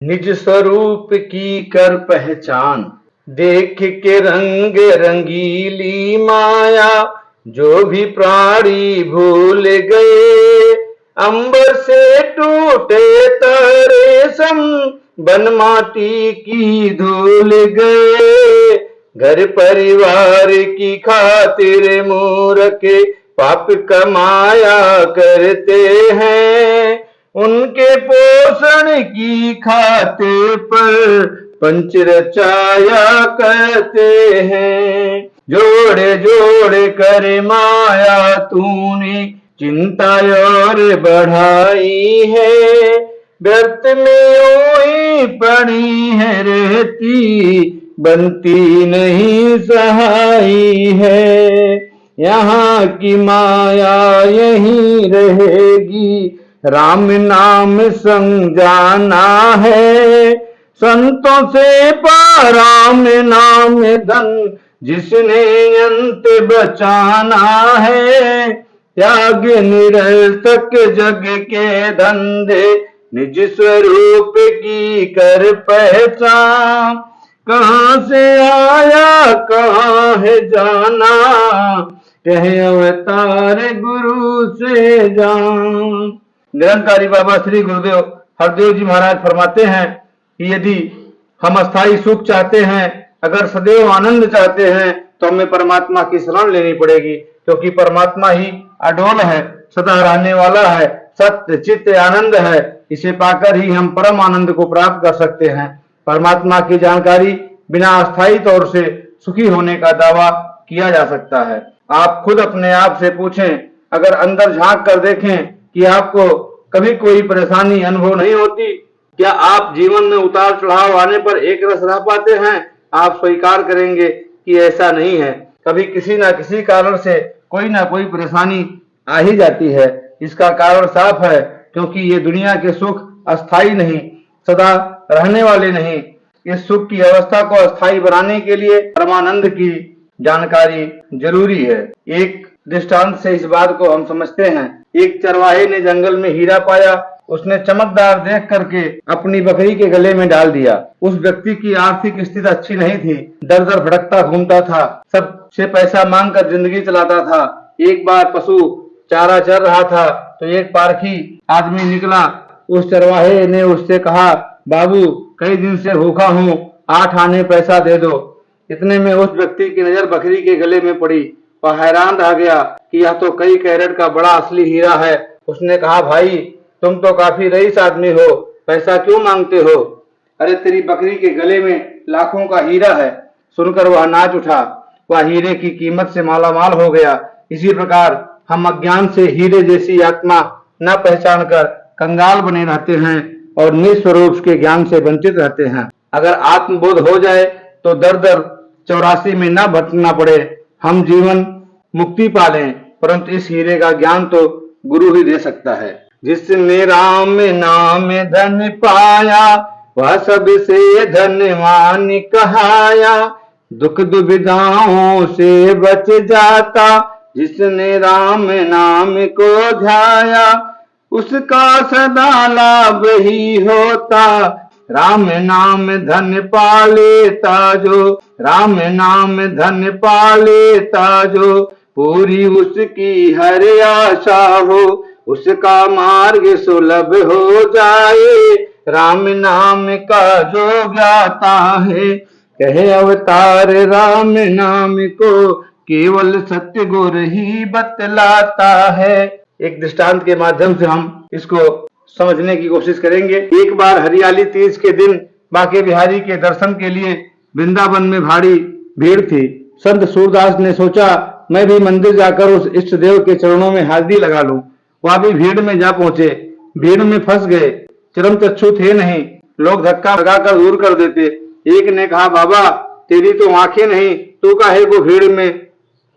निज स्वरूप की कर पहचान, देख के रंग रंगीली माया, जो भी प्राणी भूल गए। अंबर से टूटे तारे सम, बन माटी की धूल गए। घर परिवार की खातिर मूर्ख पाप कमाया करते हैं, उनके पोषण की खातिर पर पंच रचाया करते हैं। जोड़े जोड़े कर माया तूने चिंता और बढ़ाई है, व्यर्थ में यूं पड़ी है रहती, बनती नहीं सहाई है। यहाँ की माया यहीं रहेगी, राम नाम समझाना है। संतों से पा राम नाम धन, जिसने अंत बचाना है। त्याग निरर्थक जग के धंधे, निज स्वरूप की कर पहचान। कहाँ से आया कहाँ है जाना, कहे अवतार गुरु से जान। निरंकारी बाबा श्री गुरुदेव हरदेव जी महाराज फरमाते हैं कि यदि हम अस्थाई सुख चाहते हैं, अगर सदैव आनंद चाहते हैं, तो हमें परमात्मा की शरण लेनी पड़ेगी, क्योंकि परमात्मा ही अडोल है, सदा रहने वाला है, सत्य चित्त आनंद है। इसे पाकर ही हम परम आनंद को प्राप्त कर सकते हैं। परमात्मा की जानकारी बिना अस्थायी तौर से सुखी होने का दावा किया जा सकता है। आप खुद अपने आप से पूछें, अगर अंदर झांक कर देखें कि आपको कभी कोई परेशानी अनुभव नहीं होती, क्या आप जीवन में उतार चढ़ाव आने पर एक रस रह पाते हैं? आप स्वीकार करेंगे कि ऐसा नहीं है। कभी किसी न किसी कारण से कोई ना कोई परेशानी आ ही जाती है। इसका कारण साफ है, क्योंकि ये दुनिया के सुख अस्थाई नहीं, सदा रहने वाले नहीं। इस सुख की अवस्था को अस्थाई बनाने के लिए परमानंद की जानकारी जरूरी है। एक दृष्टांत से इस बात को हम समझते हैं। एक चरवाहे ने जंगल में हीरा पाया, उसने चमकदार देख करके अपनी बकरी के गले में डाल दिया। उस व्यक्ति की आर्थिक स्थिति अच्छी नहीं थी, दर दर भटकता घूमता था, सबसे पैसा मांग कर जिंदगी चलाता था। एक बार पशु चारा चर रहा था तो एक पारखी आदमी निकला। उस चरवाहे ने उससे कहा, बाबू कई दिन से भूखा हूँ, 8 आने पैसा दे दो। इतने में उस व्यक्ति की नजर बकरी के गले में पड़ी। वह हैरान रह गया कि यह तो कई कैरेट का बड़ा असली हीरा है। उसने कहा, भाई तुम तो काफी रईस आदमी हो, पैसा क्यों मांगते हो? अरे तेरी बकरी के गले में लाखों का हीरा है। सुनकर वह नाच उठा, वह हीरे की कीमत से मालामाल हो गया। इसी प्रकार हम अज्ञान से हीरे जैसी आत्मा न पहचान कर कंगाल बने रहते हैं और निस्वरूप के ज्ञान से वंचित रहते हैं। अगर आत्मबोध हो जाए तो दर दर 84 में न भटकना पड़े, हम जीवन मुक्ति पा लें। परंतु इस हीरे का ज्ञान तो गुरु ही दे सकता है। जिसने राम नाम धन पाया, वह सबसे धनवान कहाया। दुख दुविधाओं से बच जाता, जिसने राम नाम को ध्याया। उसका सदा लाभ ही होता, राम नाम धन पा लेता जो। राम नाम धन पा लेता जो, पूरी उसकी हर आशा हो। उसका मार्ग सुलभ हो जाए, राम नाम का जो गाता है। कहे अवतार राम नाम को, केवल सत्य गुर ही बतलाता है। एक दृष्टांत के माध्यम से हम इसको समझने की कोशिश करेंगे। एक बार हरियाली तीज के दिन बांके बिहारी के दर्शन के लिए वृंदावन में भारी भीड़ थी। संत सूरदास ने सोचा, मैं भी मंदिर जाकर उस इष्ट देव के चरणों में हाजिरी लगा लूं। वह भी भीड़ में जा पहुंचे, भीड़ में फंस गए। चरमचक्षु थे नहीं, लोग धक्का लगाकर दूर कर देते। एक ने कहा, बाबा तेरी तो आंखें नहीं, तू काहे को भीड़ में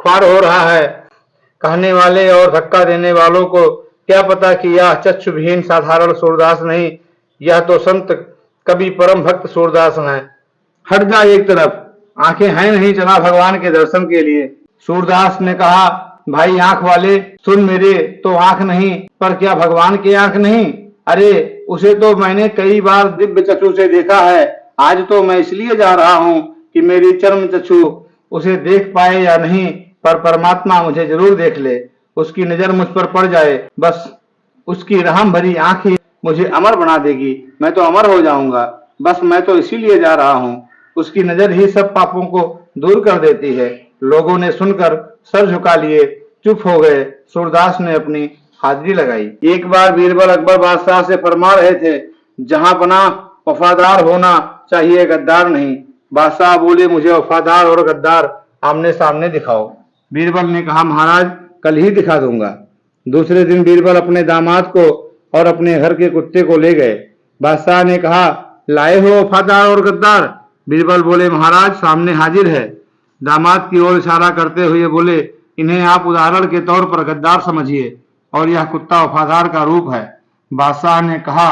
ख्वार हो रहा है? कहने वाले और धक्का देने वालों को क्या पता कि यह चक्षुविहीन साधारण सूरदास नहीं, यह तो संत कवि परम भक्त सूरदास हैं। हट जा एक तरफ, आंखें हैं नहीं, चला भगवान के दर्शन के लिए। सूरदास ने कहा, भाई आंख वाले सुन, मेरे तो आंख नहीं, पर क्या भगवान की आंख नहीं? अरे उसे तो मैंने कई बार दिव्य चक्षु से देखा है, आज तो मैं इसलिए जा रहा हूँ कि मेरी चर्म चक्षु उसे देख पाए या नहीं, पर परमात्मा मुझे जरूर देख ले, उसकी नजर मुझ पर पड़ जाए, बस उसकी रहम भरी आंख ही मुझे अमर बना देगी, मैं तो अमर हो जाऊंगा, बस मैं तो इसीलिए जा रहा हूँ। उसकी नजर ही सब पापों को दूर कर देती है। लोगों ने सुनकर सर झुका लिए, चुप हो गए। सूरदास ने अपनी हाजिरी लगाई। एक बार बीरबल अकबर बादशाह से फरमा रहे थे, जहां पना वफादार होना चाहिए, गद्दार नहीं। बादशाह बोले, मुझे वफादार और गद्दार आमने सामने दिखाओ। बीरबल ने कहा, महाराज कल ही दिखा दूंगा। दूसरे दिन बीरबल अपने दामाद को और अपने घर के कुत्ते को ले गए। बादशाह ने कहा, लाए हो वफादार और गद्दार? बीरबल बोले, महाराज सामने हाजिर है। दामाद की ओर इशारा करते हुए बोले, इन्हें आप उदाहरण के तौर पर गद्दार समझिए और यह कुत्ता वफादार का रूप है। बादशाह ने कहा,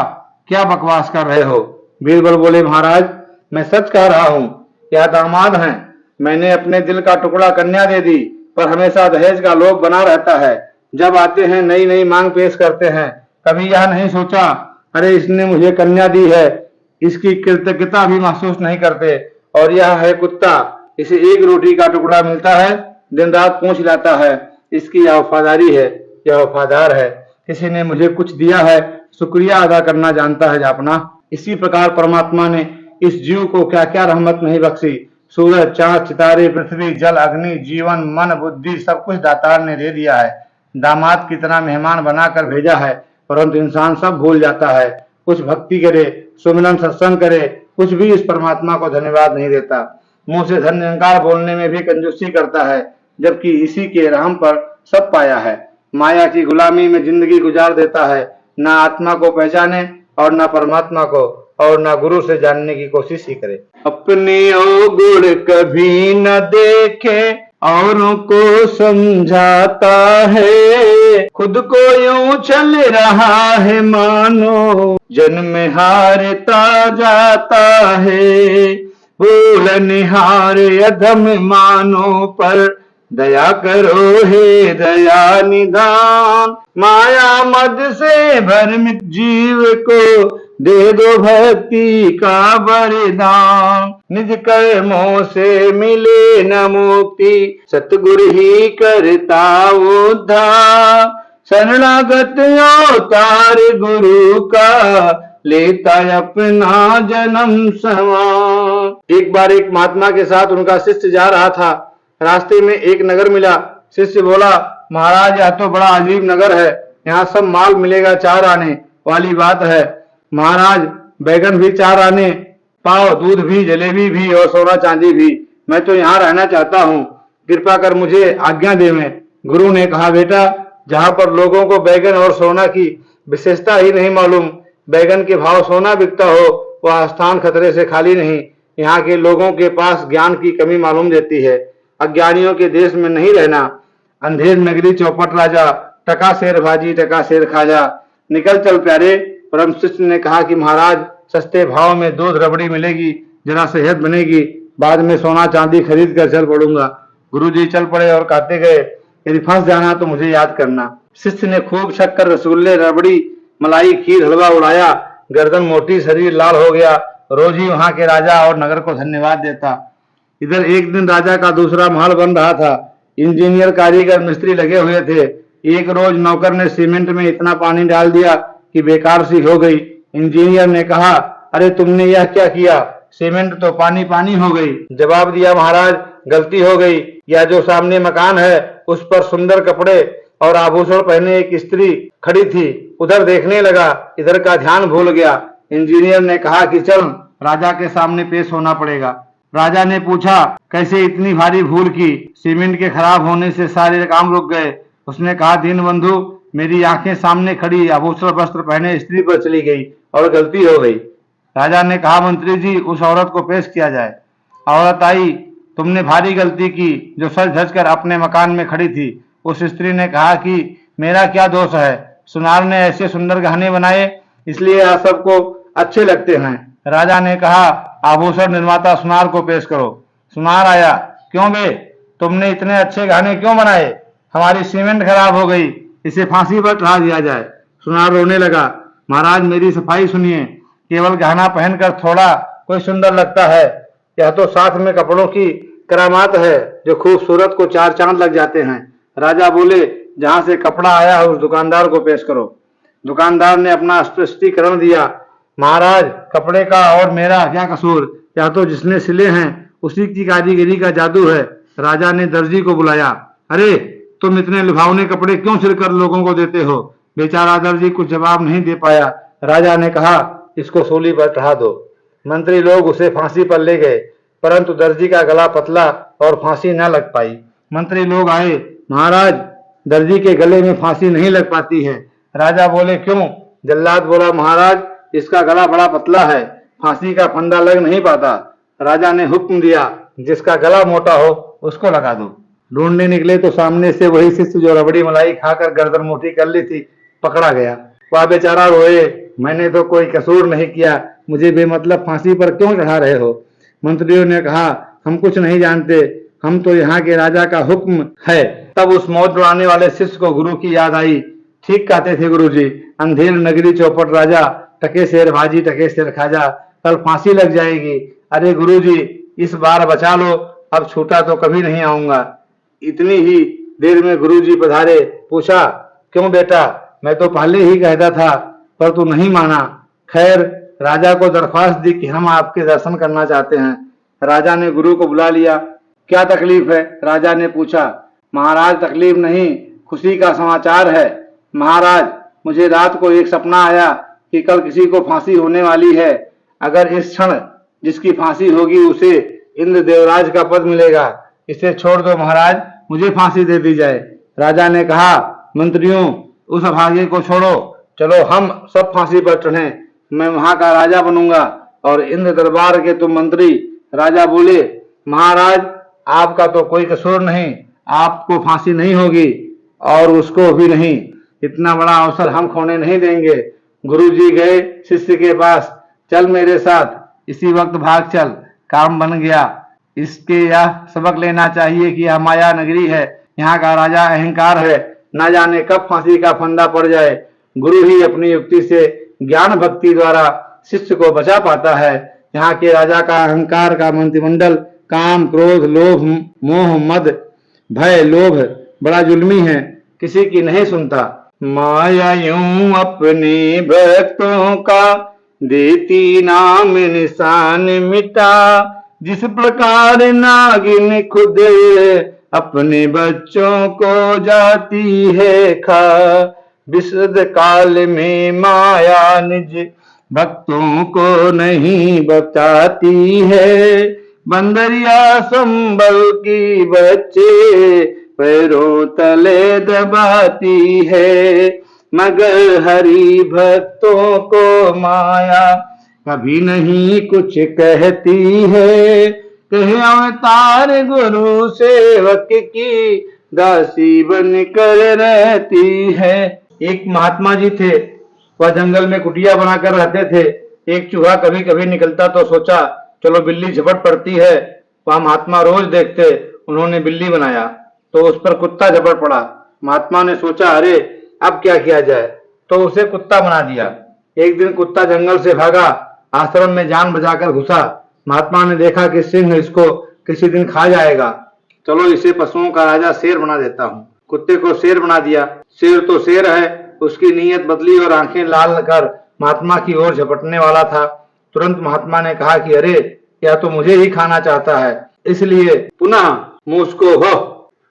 क्या बकवास कर रहे हो? बीरबल बोले, महाराज मैं सच कह रहा हूँ, यह दामाद हैं। मैंने अपने दिल का टुकड़ा कन्या दे दी, पर हमेशा दहेज का लोभ बना रहता है। जब आते हैं नई नई मांग पेश करते हैं, कभी यह नहीं सोचा अरे इसने मुझे कन्या दी है, इसकी कृतज्ञता भी महसूस नहीं करते। और यह है कुत्ता, इसे एक रोटी का टुकड़ा मिलता है, दिन रात पूंछ लाता है, इसकी यह वफादारी है, यह वफादार है। किसी ने मुझे कुछ दिया है, शुक्रिया अदा करना जानता है जापना। इसी प्रकार परमात्मा ने इस जीव को क्या क्या रहमत नहीं बख्शी। सूरज, चांद, सितारे, पृथ्वी, जल, अग्नि, जीवन, मन, बुद्धि सब कुछ दातार ने दे दिया है। दामाद की तरह मेहमान बनाकर भेजा है, परंतु इंसान सब भूल जाता है। कुछ भक्ति करे, सुमिरन सत्संग करे, कुछ भी इस परमात्मा को धन्यवाद नहीं देता। मुंह से धन निरंकार बोलने में भी कंजूसी करता है, जबकि इसी के रहम पर सब पाया है। माया की गुलामी में जिंदगी गुजार देता है, ना आत्मा को पहचाने और ना परमात्मा को, और ना गुरु से जानने की कोशिश ही करे। अपने अवगुण कभी न देखे, औरों को समझाता है, खुद को यूं चल रहा है मानो जन्म हारता जाता है। भूल निहार अधम मानो पर दया करो हे दया निधान। माया मद से भ्रमित जीव को दे दो भक्ति का वरदान। निज कर्मों से मिले न मुक्ति, सतगुरु ही करता उद्धार। शरणागत अवतार गुरु का, लेता अपना जन्म सवार। एक बार एक महात्मा के साथ उनका शिष्य जा रहा था। रास्ते में एक नगर मिला। शिष्य बोला, महाराज यह तो बड़ा अजीब नगर है, यहाँ सब माल मिलेगा 4 आने वाली बात है। महाराज बैगन भी 4 आने, पाव, दूध भी, जलेबी भी और सोना चांदी भी। मैं तो यहाँ रहना चाहता हूँ, कृपा कर मुझे आज्ञा देवें। गुरु ने कहा, बेटा जहाँ पर लोगों को बैगन और सोना की विशेषता ही नहीं मालूम, बैगन के भाव सोना बिकता हो, वह स्थान खतरे से खाली नहीं। यहाँ के लोगों के पास ज्ञान की कमी मालूम देती है। अज्ञानियों के देश में नहीं रहना। अंधेर नगरी चौपट राजा, टका शेर भाजी टका शेर खाजा। निकल चल प्यारे। परम शिष्य ने कहा कि महाराज सस्ते भाव में दूध रबड़ी मिलेगी, जरा सेहत बनेगी, बाद में सोना चांदी खरीद कर चल पड़ूंगा। गुरुजी चल पड़े और कहते गए, यदि फंस जाना तो मुझे याद करना। शिष्य ने खूब शक्कर, रसगुल्ले, रबड़ी, मलाई, खीर, हलवा उड़ाया। गर्दन मोटी, शरीर लाल हो गया। रोज ही वहां के राजा और नगर को धन्यवाद देता। इधर एक दिन राजा का दूसरा महल बन रहा था। इंजीनियर, कारीगर, मिस्त्री लगे हुए थे। एक रोज नौकर ने सीमेंट में इतना पानी डाल दिया कि बेकार सी हो गई। इंजीनियर ने कहा, अरे तुमने यह क्या किया? सीमेंट तो पानी पानी हो गई। जवाब दिया, महाराज गलती हो गई। यह जो सामने मकान है उस पर सुंदर कपड़े और आभूषण पहने एक स्त्री खड़ी थी। उधर देखने लगा, इधर का ध्यान भूल गया। इंजीनियर ने कहा कि चल राजा के सामने पेश होना पड़ेगा। राजा ने पूछा, कैसे इतनी भारी भूल की? सीमेंट के खराब होने से सारे काम रुक गए। उसने कहा, दीनबंधु मेरी आंखें सामने खड़ी आभूषण वस्त्र पहने स्त्री पर चली गई और गलती हो गई। राजा ने कहा, मंत्री जी उस औरत को पेश किया जाए। औरत आई। तुमने भारी गलती की, जो सज धज कर अपने मकान में खड़ी थी। उस स्त्री ने कहा कि मेरा क्या दोष है, सुनार ने ऐसे सुंदर गहने बनाए इसलिए यह सबको अच्छे लगते हैं। राजा ने कहा, आभूषण निर्माता सुनार को पेश करो। सुनार आया। क्यों बे, तुमने इतने अच्छे गहने क्यों बनाए? हमारी सीमेंट खराब हो गई, इसे फांसी पर चढ़ा दिया जाए। सुनार रोने लगा। महाराज मेरी सफाई सुनिए, केवल गहना पहनकर थोड़ा कोई सुंदर लगता है, यह तो साथ में कपड़ों की करामात है जो खूबसूरत को चार चांद लग जाते हैं। राजा बोले, जहां से कपड़ा आया है उस दुकानदार को पेश करो। दुकानदार ने अपना स्पष्टीकरण दिया, महाराज कपड़े का और मेरा क्या कसूर, या तो जिसने सिले हैं उसी की कारीगरी का जादू है। राजा ने दर्जी को बुलाया, अरे तुम इतने लुभावने कपड़े क्यों सिलकर लोगों को देते हो? बेचारा दर्जी कुछ जवाब नहीं दे पाया। राजा ने कहा, इसको सूली पर चढ़ा दो। मंत्री लोग उसे फांसी पर ले गए, परंतु दर्जी का गला पतला और फांसी न लग पाई। मंत्री लोग आए, महाराज दर्जी के गले में फांसी नहीं लग पाती है। राजा बोले, क्यों? जल्लाद बोला, महाराज इसका गला बड़ा पतला है, फांसी का फंदा लग नहीं पाता। राजा ने हुक्म दिया, जिसका गला मोटा हो उसको लगा दो। ढूंढने निकले तो सामने से वही शिष्य जो रबड़ी मलाई खाकर गर्दन मोटी कर ली थी पकड़ा गया। वह बेचारा रोए, मैंने तो कोई कसूर नहीं किया, मुझे बेमतलब फांसी पर क्यों चढ़ा रहे हो? मंत्रियों ने कहा, हम कुछ नहीं जानते, हम तो यहाँ के राजा का हुक्म है। तब उस मौत उड़ाने वाले शिष्य को गुरु की याद आई। ठीक कहते थे गुरुजी, अंधेर नगरी चौपट राजा, टके शेर भाजी टके शेर खाजा, कल फांसी लग जाएगी। अरे गुरुजी इस बार बचा लो, अब छूटा तो कभी नहीं आऊंगा। इतनी ही देर में गुरुजी पधारे। पूछा, क्यों बेटा? मैं तो पहले ही कहता था पर तू नहीं माना। खैर राजा को दरख्वास्त दी कि हम आपके दर्शन करना चाहते हैं। राजा ने गुरु को बुला लिया। क्या तकलीफ है? राजा ने पूछा। महाराज तकलीफ नहीं, खुशी का समाचार है। महाराज मुझे रात को एक सपना आया कि कल किसी को फांसी होने वाली है। अगर इस क्षण जिसकी फांसी होगी उसे इंद्र देवराज का पद मिलेगा। इसे छोड़ दो महाराज, मुझे फांसी दे दी जाए। राजा ने कहा, मंत्रियों उस अभागे को छोड़ो, चलो हम सब फांसी पर चढ़े। मैं वहां का राजा बनूंगा और इंद्र दरबार के तुम मंत्री। राजा बोले, महाराज आपका तो कोई कसूर नहीं, आपको फांसी नहीं होगी और उसको भी नहीं। इतना बड़ा अवसर हम खोने नहीं देंगे। गुरुजी गए शिष्य के पास, चल मेरे साथ, इसी वक्त भाग चल। काम बन गया। इसके यह सबक लेना चाहिए कि यह माया नगरी है, यहाँ का राजा अहंकार है, न जाने कब फांसी का फंदा पड़ जाए। गुरु ही अपनी युक्ति से ज्ञान भक्ति द्वारा शिष्य को बचा पाता है। यहाँ के राजा का अहंकार का मंत्रिमंडल काम क्रोध लोभ मोह मद भय लोभ बड़ा जुल्मी है, किसी की नहीं सुनता। माया यूं अपने भक्तों का देती नाम निशान मिटा, जिस प्रकार नागिन खुद अपने बच्चों को जाती है खा। विशद काल में माया निज भक्तों को नहीं बताती है। बंदरिया संभल की बच्चे पैरों तले दबाती है, मगर हरि भक्तों को माया कभी नहीं कुछ कहती है। कहे अवतार गुरु सेवक की दासी बनकर रहती है। एक महात्मा जी थे, वह जंगल में कुटिया बनाकर रहते थे। एक चूहा कभी कभी निकलता तो सोचा चलो बिल्ली झपट पड़ती है, वह महात्मा रोज देखते। उन्होंने बिल्ली बनाया तो उस पर कुत्ता झपट पड़ा। महात्मा ने सोचा अरे अब क्या किया जाए, तो उसे कुत्ता बना दिया। एक दिन कुत्ता जंगल से भागा, आश्रम में जान बचाकर घुसा। महात्मा ने देखा कि सिंह इसको किसी दिन खा जाएगा, चलो इसे पशुओं का राजा शेर बना देता हूँ। कुत्ते को शेर बना दिया। शेर तो शेर है, उसकी नीयत बदली और आंखें लाल कर महात्मा की ओर झपटने वाला था। तुरंत महात्मा ने कहा कि अरे यह तो मुझे ही खाना चाहता है, इसलिए पुनः मुझको हो,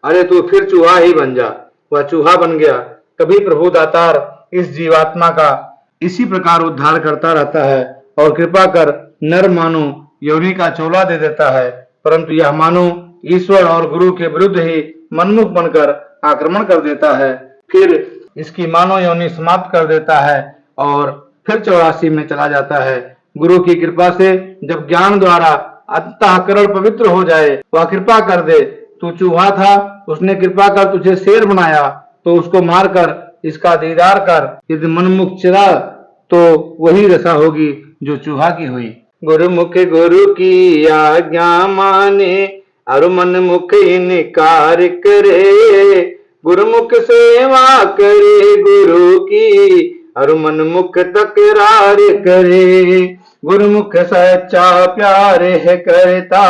अरे तू फिर चूहा ही बन जा। वह चूहा बन गया। कभी प्रभु दातार इस जीवात्मा का इसी प्रकार उद्धार करता रहता है और कृपा कर नर मानो योनि का चोला दे देता है, परंतु यह मानो ईश्वर और गुरु के विरुद्ध ही मनमुख बनकर आक्रमण कर देता है। फिर इसकी मानव योनि समाप्त कर देता है और फिर 84 में चला जाता है। गुरु की कृपा से जब ज्ञान द्वारा अंतःकरण पवित्र हो जाए, वह कृपा कर दे। तू चूहा था, उसने कृपा कर तुझे शेर बनाया, तो उसको मारकर इसका दीदार कर। यदि मनमुख चिरा तो वही दशा होगी जो चूहा की हुई। गुरुमुख गुरु की आज्ञा माने और मनमुख इनकार करे। गुरुमुख सेवा करे गुरु की हर मन मुख तकरार करे। गुरुमुख सच्चा प्यार है करता,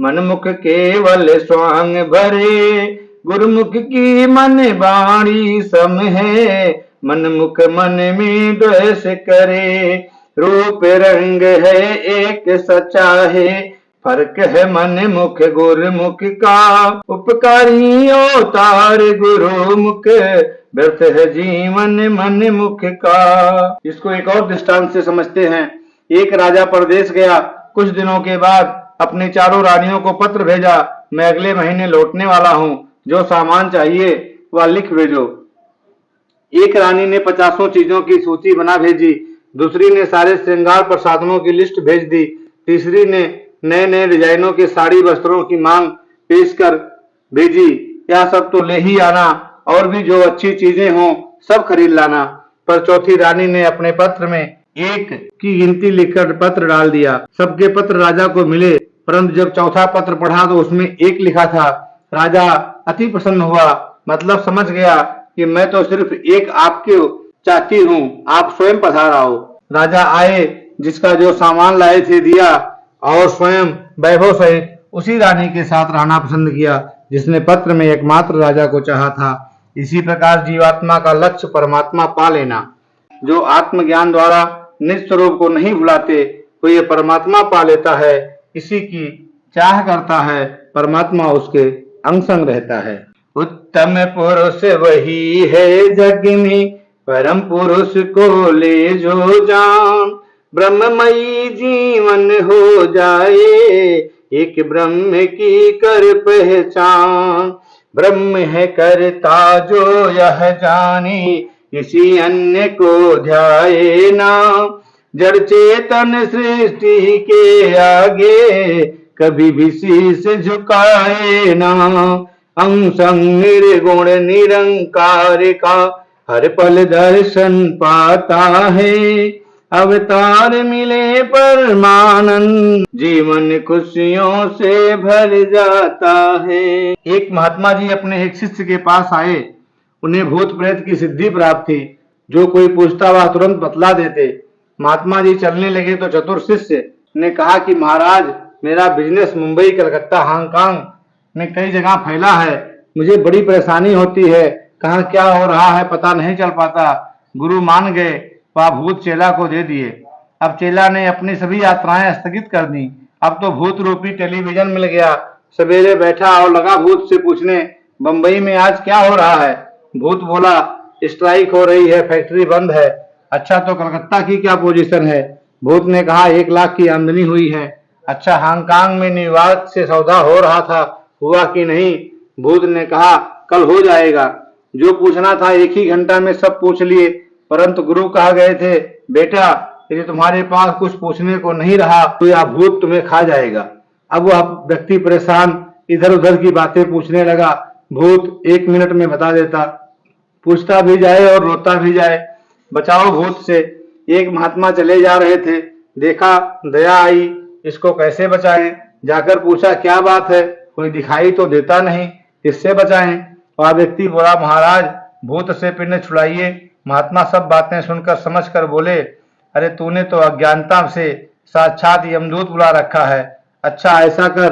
मन मुख केवल स्वांग भरे। गुरुमुख की मन वाणी सम है, मन मुख मन में द्वेष करे। रूप रंग है एक सच्चा है, फर्क है मन मुख गुरुमुख का। उपकारी अवतार गुरुमुख, व्यर्थ है जीवन मन मुख का। इसको एक और दृष्टांत से समझते हैं। एक राजा परदेश गया, कुछ दिनों के बाद अपनी चारों रानियों को पत्र भेजा, मैं अगले महीने लौटने वाला हूँ, जो सामान चाहिए वह लिख भेजो। एक रानी ने 50 चीजों की सूची बना भेजी, दूसरी ने सारे श्रृंगार प्रसाधनों की लिस्ट भेज दी, तीसरी ने नए नए डिजाइनों के साड़ी वस्त्रों की मांग पेश कर भेजी, यह सब तो ले ही आना, और भी जो अच्छी चीजें हों सब खरीद लाना। पर चौथी रानी ने अपने पत्र में एक की गिनती लिखकर पत्र डाल दिया। सबके पत्र राजा को मिले, परंतु जब चौथा पत्र पढ़ा तो उसमें एक लिखा था। राजा अति प्रसन्न हुआ, मतलब समझ गया कि मैं तो सिर्फ एक आपके चाहती हूँ, आप स्वयं पधार आओ। राजा आए, जिसका जो सामान लाए थे दिया, और स्वयं वैभव सहित उसी रानी के साथ रहना पसंद किया जिसने पत्र में एकमात्र राजा को चाहा था। इसी प्रकार जीवात्मा का लक्ष्य परमात्मा पा लेना। जो आत्मज्ञान द्वारा निज स्वरूप को नहीं भुलाते, वो ये परमात्मा पा लेता है, इसी की चाह करता है, परमात्मा उसके अंग संग रहता है। उत्तम पुरुष वही है जग में, परम पुरुष को ले जो जान। ब्रह्ममयी जीवन हो जाए, एक ब्रह्म की कर पहचान। ब्रह्म है करता जो यह जाने, किसी अन्य को ध्याए ना। जड़ चेतन सृष्टि के आगे, कभी भी शीश झुकाए ना। अंग संग निर्गुण निरंकार का, हर पल दर्शन पाता है। अवतार मिले परमानंद, जीवन खुशियों से भर जाता है। एक महात्मा जी अपने एक शिष्य के पास आए। उन्हें भूत प्रेत की सिद्धि प्राप्त थी। जो कोई पूछता वह तुरंत बतला देते। महात्मा जी चलने लगे तो चतुर शिष्य ने कहा कि महाराज, मेरा बिजनेस मुंबई, कलकत्ता, हांगकांग में कई जगह फैला है। मुझे बड़ी परेशानी होती है, कहाँ क्या हो रहा है पता नहीं चल पाता। गुरु मान गए, वह भूत चेला को दे दिए। अब चेला ने अपनी सभी यात्राएं स्थगित कर दी। अब तो भूत रूपी टेलीविजन मिल गया। सवेरे बैठा और लगा भूत से पूछने, बंबई में आज क्या हो रहा है? भूत बोला, स्ट्राइक हो रही है, फैक्ट्री बंद है। अच्छा, तो कलकत्ता की क्या पोजीशन है? भूत ने कहा 1 लाख की आमदनी हुई है। अच्छा, हांगकांग में न्यूयॉर्क से सौदा हो रहा था, हुआ कि नहीं? भूत ने कहा कल हो जाएगा। जो पूछना था 1 ही घंटा में सब पूछ लिए, परंतु गुरु कहा गए थे, बेटा यदि तुम्हारे पास कुछ पूछने को नहीं रहा तो यह भूत तुम्हें खा जाएगा। अब वह व्यक्ति परेशान इधर उधर की बातें पूछने लगा। भूत 1 मिनट में बता देता, पूछता भी जाए और रोता भी जाए। बचाओ भूत से। एक महात्मा चले जा रहे थे, देखा, दया आई, इसको कैसे बचाएं? जाकर पूछा क्या बात है, कोई दिखाई तो देता नहीं, किससे बचाएं? वह व्यक्ति बोला, महाराज भूत से पिंड छुड़ाइए। महात्मा सब बातें सुनकर समझकर बोले, अरे तूने तो अज्ञानता से साक्षात यमदूत बुला रखा है। अच्छा ऐसा कर,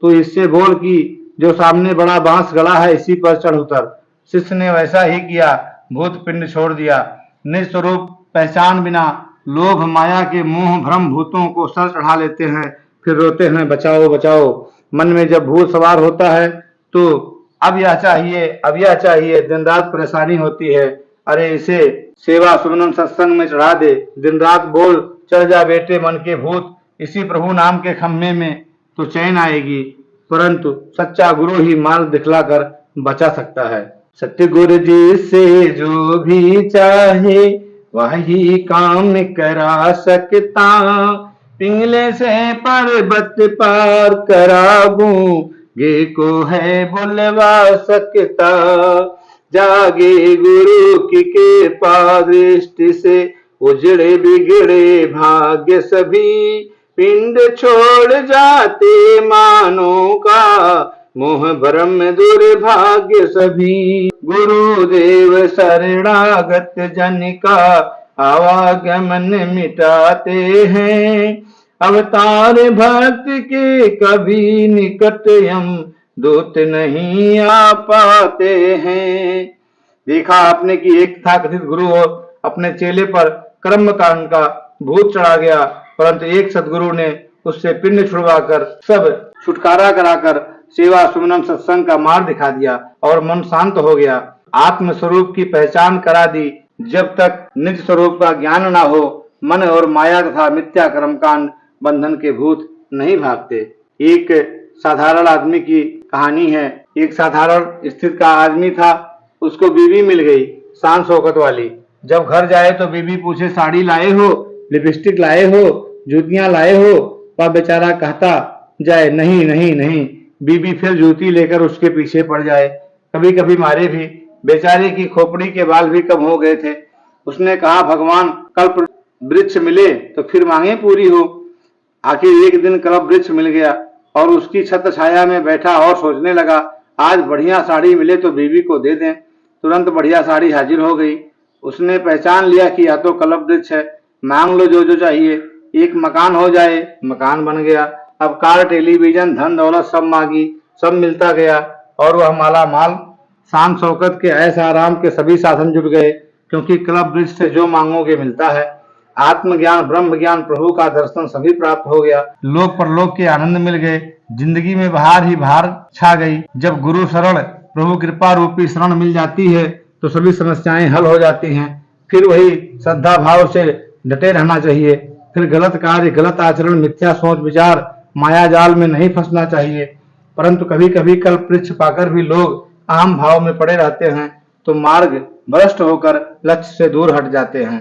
तू इससे बोल कि जो सामने बड़ा बांस गड़ा है इसी पर चढ़ उतर। शिष्य ने वैसा ही किया, भूत पिंड छोड़ दिया। निज स्वरूप पहचान बिना लोभ माया के मोह भ्रम भूतों को सर चढ़ा लेते हैं, फिर रोते हैं बचाओ बचाओ। मन में जब भूत सवार होता है तो अब यह चाहिए, अब यह चाहिए, दिन रात परेशानी होती है। अरे इसे सेवा सुमन सत्संग में चढ़ा दे, दिन रात बोल चढ़ जा बेटे मन के भूत, इसी प्रभु नाम के खम्भे में तो चैन आएगी। परंतु सच्चा गुरु ही मार्ग दिखलाकर बचा सकता है। सत्य गुरु जी से जो भी चाहे वही काम करा सकता। पिंगले से पर्वत पार कराबू, गे को है बुलवा सकता। जागे गुरु की कृपा दृष्टि से, उजड़े बिगड़े भाग्य सभी। पिंड छोड़ जाते मानो का, मोह भ्रम दुर्भाग्य सभी। गुरुदेव शरणागत जन का, आवागमन मिटाते हैं। अवतार भक्त के कभी निकट हम दूत नहीं आ पाते हैं। देखा आपने कि एक था कथित गुरु और अपने चेले पर कर्म कांड का भूत चढ़ा गया, परंतु एक सदगुरु ने उससे पिंड छुड़वाकर सब छुटकारा कराकर सेवा सुमनम सत्संग का मार्ग दिखा दिया और मन शांत हो गया। आत्म स्वरूप की पहचान करा दी। जब तक निज स्वरूप का ज्ञान न हो, मन और माया तथा मिथ्या कर्मकांड बंधन के भूत नहीं भागते। एक साधारण आदमी की कहानी है। एक साधारण स्थिति का आदमी था, उसको बीवी मिल गई शान शौकत वाली। जब घर जाए तो बीवी पूछे साड़ी लाए हो, लिपस्टिक लाए हो, जूतियां लाए हो? वह बेचारा कहता जाए नहीं नहीं नहीं। बीबी फिर जूती लेकर उसके पीछे पड़ जाए। कभी कभी मारे भी। बेचारे की खोपड़ी के बाल भी कम हो गए थे। उसने कहा भगवान कल्प वृक्ष मिले तो फिर मांगे पूरी हो। आखिर एक दिन कल्प वृक्ष मिल गया और उसकी छत्र छाया में बैठा और सोचने लगा आज बढ़िया साड़ी मिले तो बीवी को दे दें। तुरंत बढ़िया साड़ी हाजिर हो गई। उसने पहचान लिया कि यह तो कल्प वृक्ष है, मांग लो जो जो चाहिए। एक मकान हो जाए, मकान बन गया। अब कार, टेलीविजन, धन दौलत सब मांगी, सब मिलता गया और वह माला माल। शान शौकत के ऐश आराम के सभी साधन जुट गए, क्योंकि कल्प वृक्ष से जो मांगोगे मिलता है। आत्मज्ञान, ब्रह्म ज्ञान, प्रभु का दर्शन सभी प्राप्त हो गया। लोक परलोक के आनंद मिल गए। जिंदगी में बाहर ही बाहर छा गई। जब गुरु शरण, प्रभु कृपा रूपी शरण मिल जाती है तो सभी समस्याएं हल हो जाती हैं। फिर वही श्रद्धा भाव से डटे रहना चाहिए। फिर गलत कार्य, गलत आचरण, मिथ्या सोच विचार, माया जाल में नहीं फंसना चाहिए। परंतु कभी कभी कल्प वृक्ष पाकर भी लोग आम भाव में पड़े रहते हैं तो मार्ग भ्रष्ट होकर लक्ष्य से दूर हट जाते हैं।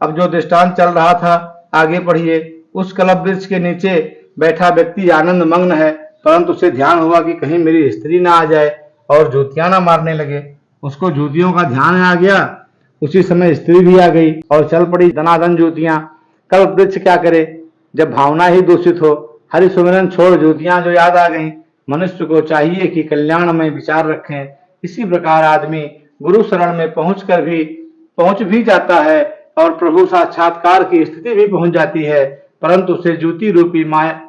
अब जो दृष्टांत चल रहा था आगे पढ़िए। उस कल्प वृक्ष के नीचे बैठा व्यक्ति आनंद मग्न है, परंतु उसे ध्यान हुआ कि कहीं मेरी स्त्री ना आ जाए और जूतियां ना मारने लगे। उसको जूतियों का ध्यान आ गया। उसी समय स्त्री भी आ गई और चल पड़ी दनादन जूतियां। कल्प वृक्ष क्या करे जब भावना ही दूषित हो। हरि सुमिरन छोड़ जूतियां जो याद आ गई। मनुष्य को चाहिए कि कल्याण में विचार रखें। इसी प्रकार आदमी गुरु शरण में पहुंच भी जाता है और प्रभु साक्षात्कार की स्थिति भी पहुंच जाती है, परंतु उसे जूती रूपी माया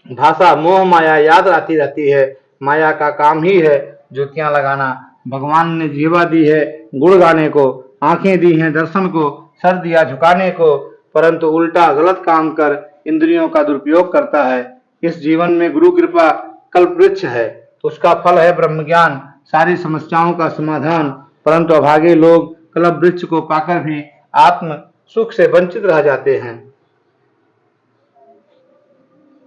भाषा मोह माया याद आती रहती है। माया का काम ही है जूतियां लगाना। भगवान ने जीवा दी है गुण गाने को, आंखें दी हैं दर्शन को, सर दिया झुकाने को, परंतु उल्टा गलत काम कर इंद्रियों का दुरुपयोग करता है। इस जीवन में गुरु कृपा कल्प वृक्ष है, उसका फल है ब्रह्म ज्ञान, सारी समस्याओं का समाधान। परंतु अभागे लोग कल्प वृक्ष को पाकर भी आत्म सुख से वंचित रह जाते हैं।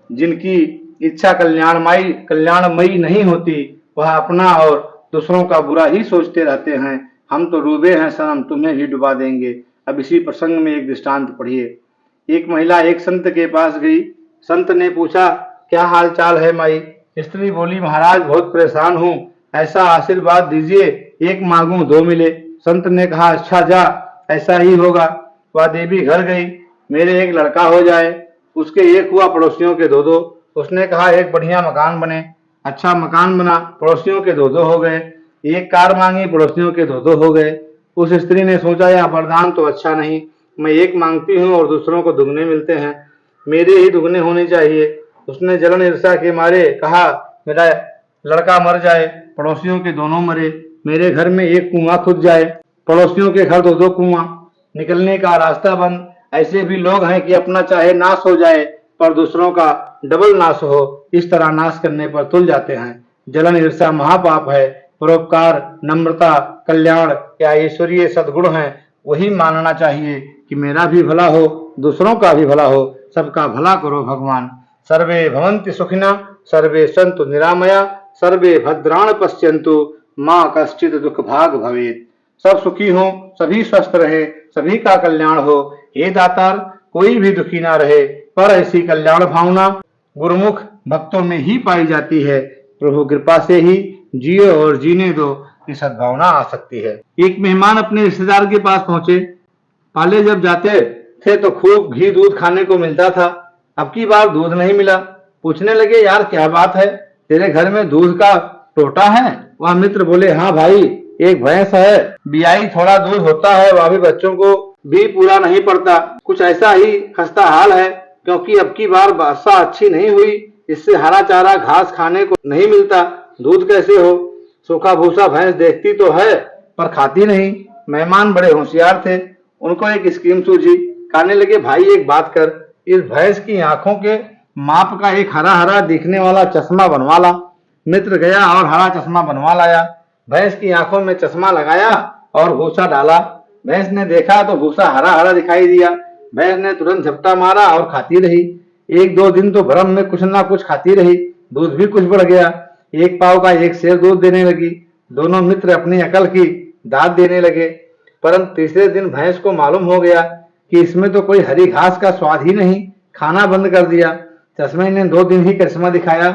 जिनकी इच्छा कल्याणमयी नहीं होती, वह अपना और दूसरों का बुरा ही सोचते रहते हैं। हम तो डूबे हैं सनम, तुम्हें भी डुबा देंगे। अब इसी प्रसंग में एक दृष्टांत पढ़िए। एक महिला एक संत के पास गई। संत ने पूछा क्या हाल चाल है माई? स्त्री बोली महाराज बहुत परेशान हूँ, ऐसा आशीर्वाद दीजिए, एक मांगू दो मिले। संत ने कहा अच्छा जा, ऐसा ही होगा। वह देवी घर गई, मेरे एक लड़का हो जाए। उसके एक हुआ, पड़ोसियों के दो दो। उसने कहा एक बढ़िया मकान बने। अच्छा मकान बना, पड़ोसियों के दो दो हो गए। एक कार मांगी, पड़ोसियों के दो दो हो गए। उस स्त्री ने सोचा यह वरदान तो अच्छा नहीं, मैं एक मांगती हूँ और दूसरों को दुगने मिलते हैं, मेरे ही दुगने होने चाहिए। उसने जलन ईर्ष्या के मारे कहा मेरा लड़का मर जाए, पड़ोसियों के दोनों मरे, मेरे घर में एक कुआं खुद जाए, पड़ोसियों के घर दो दो कुआं, निकलने का रास्ता बंद। ऐसे भी लोग हैं कि अपना चाहे नाश हो जाए पर दूसरों का डबल नाश हो, इस तरह नाश करने पर तुल जाते हैं। जलन ईर्ष्या महापाप है। परोपकार, नम्रता, कल्याण या ईश्वरीय सद्गुण है, वही मानना चाहिए कि मेरा भी भला हो, दूसरों का भी भला हो, सबका भला करो भगवान। सर्वे भवन्ति सुखिनः, सर्वे सन्तु निरामया, सर्वे भद्राणि पश्यन्तु, माँ कश्चित् दुख भाग भवेत्। सब सुखी हो, सभी स्वस्थ रहे, सभी का कल्याण हो। हे दातार, कोई भी दुखी ना रहे। पर ऐसी कल्याण भावना गुरुमुख भक्तों में ही पाई जाती है। प्रभु कृपा से ही जियो और जीने दो की सद्भावना आ सकती है। एक मेहमान अपने रिश्तेदार के पास पहुंचे। पहले जब जाते थे तो खूब घी दूध खाने को मिलता था, अब की बार दूध नहीं मिला। पूछने लगे यार क्या बात है, तेरे घर में दूध का टोटा है? वह मित्र बोले हाँ भाई, एक भैंस है, बियाई थोड़ा दूर होता है, वह भी बच्चों को भी पूरा नहीं पड़ता। कुछ ऐसा ही खस्ता हाल है, क्योंकि अब की बार वर्षा अच्छी नहीं हुई, इससे हरा चारा घास खाने को नहीं मिलता। दूध कैसे हो? सूखा भूसा भैंस देखती तो है पर खाती नहीं। मेहमान बड़े होशियार थे, उनको एक स्कीम सूझी। कहने लगे, भाई एक बात कर, इस भैंस की आंखों के माप का एक हरा हरा दिखने वाला चश्मा बनवा ला। मित्र गया और हरा चश्मा बनवा लाया। भैंस की आंखों में चश्मा लगाया और भूसा डाला। भैंस ने देखा तो भूसा हरा हरा दिखाई दिया। भैंस ने तुरंत झपटा मारा और खाती रही। एक दो दिन तो भ्रम में कुछ ना कुछ खाती रही। दूध भी कुछ बढ़ गया, एक पाव का एक सेर दूध देने लगी। दोनों मित्र अपनी अकल की दाद देने लगे। परंतु तीसरे दिन भैंस को मालूम हो गया कि इसमें तो कोई हरी घास का स्वाद ही नहीं। खाना बंद कर दिया। चश्मे ने 2 दिन ही करिश्मा दिखाया।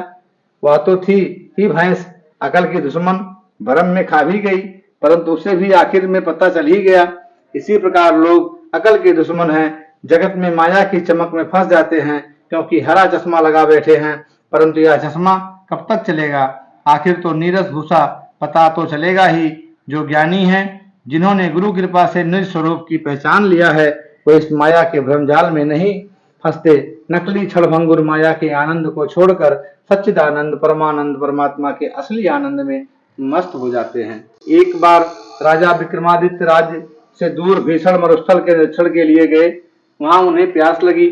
वह तो थी ही भैंस अकल की दुश्मन, भ्रम में खा भी गई, परंतु उसे भी आखिर में पता चल ही गया। इसी प्रकार लोग अकल के दुश्मन हैं, जगत में माया की चमक में फंस जाते हैं, क्योंकि हरा चश्मा लगा बैठे हैं। परंतु यह चश्मा कब तक चलेगा? आखिर तो नीरस भूसा पता तो चलेगा ही। जो ज्ञानी हैं, जिन्होंने गुरु कृपा से निज स्वरूप की पहचान लिया है, वो इस माया के भ्रमजाल में नहीं फंसते। नकली क्षणभंगुर माया के आनंद को छोड़कर सच्चिदानंद परमानंद परमात्मा के असली आनंद में मस्त हो जाते हैं। एक बार राजा विक्रमादित्य राज्य से दूर भीषण मरुस्थल के निरीक्षण के लिए गए। वहां उन्हें प्यास लगी।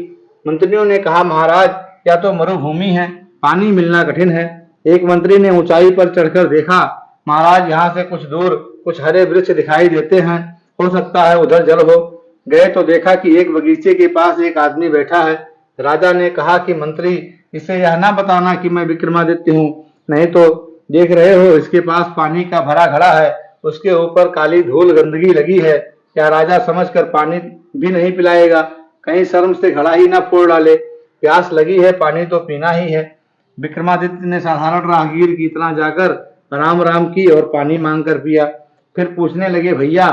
मंत्रियों ने कहा, महाराज या तो मरुभूमि है, पानी मिलना कठिन है। एक मंत्री ने ऊंचाई पर चढ़कर देखा, महाराज यहाँ से कुछ दूर कुछ हरे वृक्ष दिखाई देते हैं, हो सकता है उधर जल हो। गए तो देखा कि एक बगीचे के पास एक आदमी बैठा है। राजा ने कहा कि मंत्री, इसे यह ना बताना कि मैं विक्रमादित्य हूँ, नहीं तो देख रहे हो इसके पास पानी का भरा घड़ा है, उसके ऊपर काली धूल गंदगी लगी है। क्या राजा समझकर पानी भी नहीं पिलाएगा? कहीं शर्म से घड़ा ही ना फोड़ डाले। प्यास लगी है, पानी तो पीना ही है। विक्रमादित्य ने साधारण राहगीर की तरह जाकर राम राम की और पानी मांगकर पिया। फिर पूछने लगे, भैया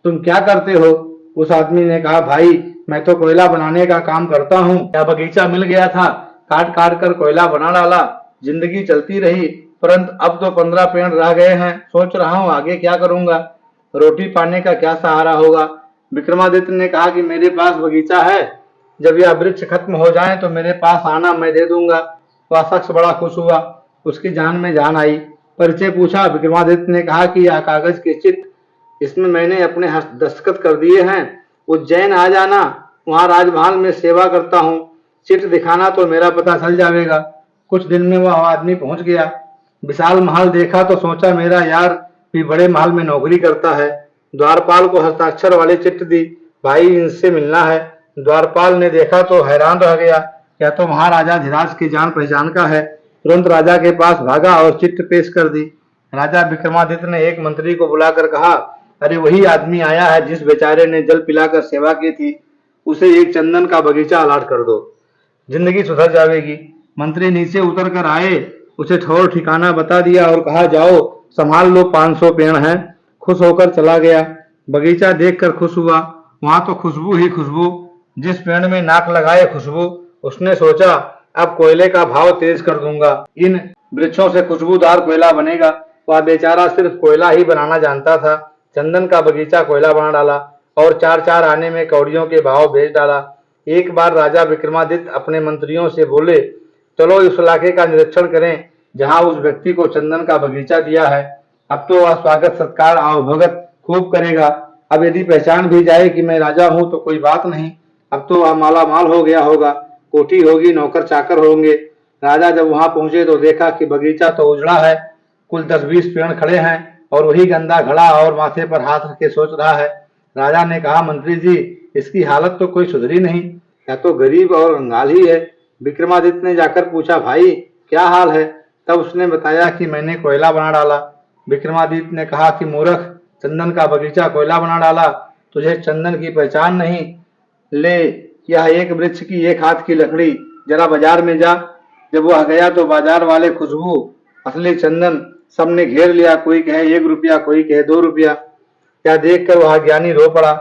तुम क्या करते हो? उस आदमी ने कहा, भाई मैं तो कोयला बनाने का काम करता हूँ। क्या बगीचा मिल गया था, काट काट कर कोयला बना डाला, जिंदगी चलती रही। परंतु अब तो 15 पेड़ रह गए हैं, सोच रहा हूँ आगे क्या करूंगा, रोटी पाने का क्या सहारा होगा। विक्रमादित्य ने कहा कि मेरे पास बगीचा है, जब यह वृक्ष खत्म हो जाए तो मेरे पास आना, मैं दे दूंगा। वह शख्स बड़ा खुश हुआ, उसकी जान में जान आई। परिचय पूछा। विक्रमादित्य ने कहा कि यह कागज के चिट्ठ, इसमें मैंने अपने दस्तखत कर दिए हैं। उज्जैन आ जाना, वहां राजमहल में सेवा करता हूँ। चिट्ठ दिखाना तो मेरा पता चल जाएगा। कुछ दिन में वह आदमी पहुंच गया। विशाल महल देखा तो सोचा, मेरा यार भी बड़े महल में नौकरी करता है। द्वारपाल को हस्ताक्षर वाली चिट्ठ दी, भाई इनसे मिलना है। द्वारपाल ने देखा तो हैरान रह गया, क्या तो महाराजा धीराज की जान पहचान का है। तुरंत राजा के पास भागा और चिट्ठ पेश कर दी। राजा विक्रमादित्य ने एक मंत्री को बुलाकर कहा, अरे वही आदमी आया है जिस बेचारे ने जल पिलाकर सेवा की थी, उसे एक चंदन का बगीचा अलॉट कर दो, जिंदगी सुधर जाएगी। मंत्री नीचे उतर कर आए, उसे ठौर ठिकाना बता दिया और कहा, जाओ संभाल लो, 500 पेड़ हैं। खुश होकर चला गया। बगीचा देखकर खुश हुआ, वहां तो खुशबू ही खुशबू, जिस पेड़ में नाक लगाए खुशबू। उसने सोचा, अब कोयले का भाव तेज कर दूंगा, इन वृक्षों से खुशबूदार कोयला बनेगा। वह बेचारा सिर्फ कोयला ही बनाना जानता था। चंदन का बगीचा कोयला बना डाला और 4-4 आने में कौड़ियों के भाव भेज डाला। एक बार राजा विक्रमादित्य अपने मंत्रियों से बोले, चलो उस इलाके का निरीक्षण करें जहां उस व्यक्ति को चंदन का बगीचा दिया है। अब तो वह स्वागत सत्कार आवभगत खूब करेगा। अब यदि पहचान भी जाए कि मैं राजा हूं तो कोई बात नहीं, अब तो वह माला माल हो गया होगा, कोठी होगी, नौकर चाकर होंगे। राजा जब वहां पहुंचे तो देखा कि बगीचा तो उजड़ा है, कुल 10-20 पेड़ खड़े हैं और वही गंदा घड़ा और माथे पर हाथ रख के सोच रहा है। राजा ने कहा, मंत्री जी इसकी हालत तो कोई सुधरी नहीं, या तो गरीब और कंगाल ही है। विक्रमादित्य ने जाकर पूछा, भाई क्या हाल है? तब उसने बताया कि मैंने कोयला बना डाला। विक्रमादित्य ने कहा कि मूर्ख, चंदन का बगीचा कोयला बना डाला, तुझे चंदन की पहचान नहीं। ले यह एक वृक्ष की 1 हाथ की लकड़ी, जरा बाजार में जा। जब वह गया तो बाजार वाले खुशबू असली चंदन सबने घेर लिया। कोई कहे 1 रुपया, कोई कहे 2 रुपया। क्या देखकर वह ज्ञानी रो पड़ा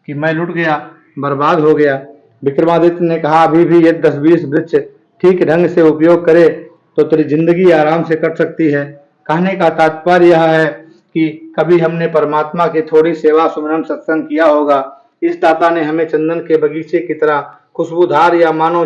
कि मैं लुट गया, बर्बाद हो गया। विक्रमादित्य ने कहा, अभी भी ये 10-20 वृक्ष ठीक ढंग से उपयोग करे तो तेरी जिंदगी आराम से कट सकती है। कहने का तात्पर्य यह है कि कभी हमने परमात्मा की थोड़ी सेवा सुमरन सत्संग किया होगा। इस दाता ने हमें चंदन के बगीचे की तरह खुशबूदार या मानो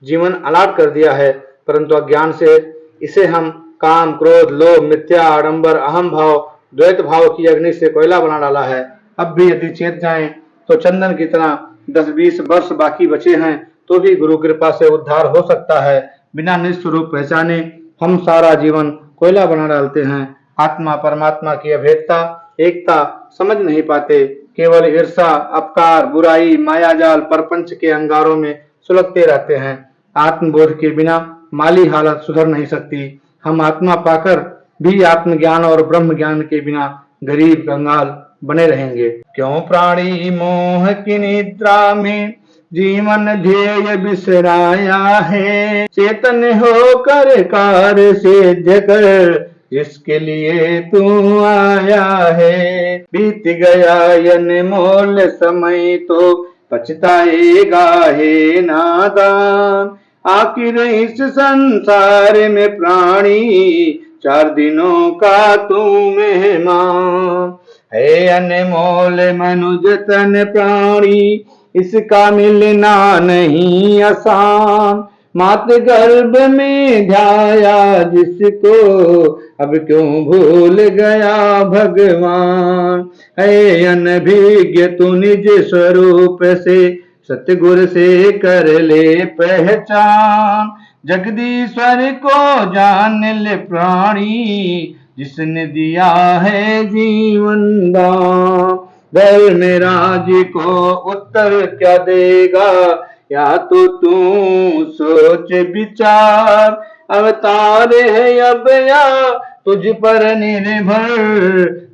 जीवन अलाट कर दिया है, परंतु अज्ञान से इसे हम काम, क्रोध, लोभ, मिथ्या, आडंबर, अहम भाव, द्वैत भाव की अग्नि से कोयला बना डाला है। अब भी यदि चेत जाएं तो चंदन की तरह 10-20 वर्ष बाकी बचे हैं तो भी गुरु कृपा से उद्धार हो सकता है। बिना निज स्वरूप पहचाने हम सारा जीवन कोयला बना डालते हैं। आत्मा परमात्मा की अभेदता, एकता समझ नहीं पाते। केवल ईर्षा, अपकार, बुराई, मायाजाल, परपंच के अंगारों में सुलगते रहते हैं। आत्मबोध के बिना माली हालत सुधर नहीं सकती। हम आत्मा पाकर भी आत्मज्ञान और ब्रह्म ज्ञान के बिना गरीब कंगाल बने रहेंगे। क्यों प्राणी मोह की निद्रा में जीवन ध्येय बिसराया है, चेतन होकर कार्य सिद्ध कर जिसके लिए तू आया है। बीत गया अनमोल समय तो पछताएगा हे नादान, आखिर इस संसार में प्राणी 4 दिनों का तू मेहमान है। अनमोल मनुज तन प्राणी इसका मिलना नहीं आसान, मात गर्भ में ध्याया जिसको अब क्यों भूल गया भगवान। है अनभिज्ञ तू निज स्वरूप से सतगुरु से कर ले पहचान, जगदीश्वर को जान ले प्राणी जिसने दिया है जीवन दान। दर में राज को उत्तर क्या देगा या तो तू सोच विचार, अवतार है अब या तुझ पर निर्भर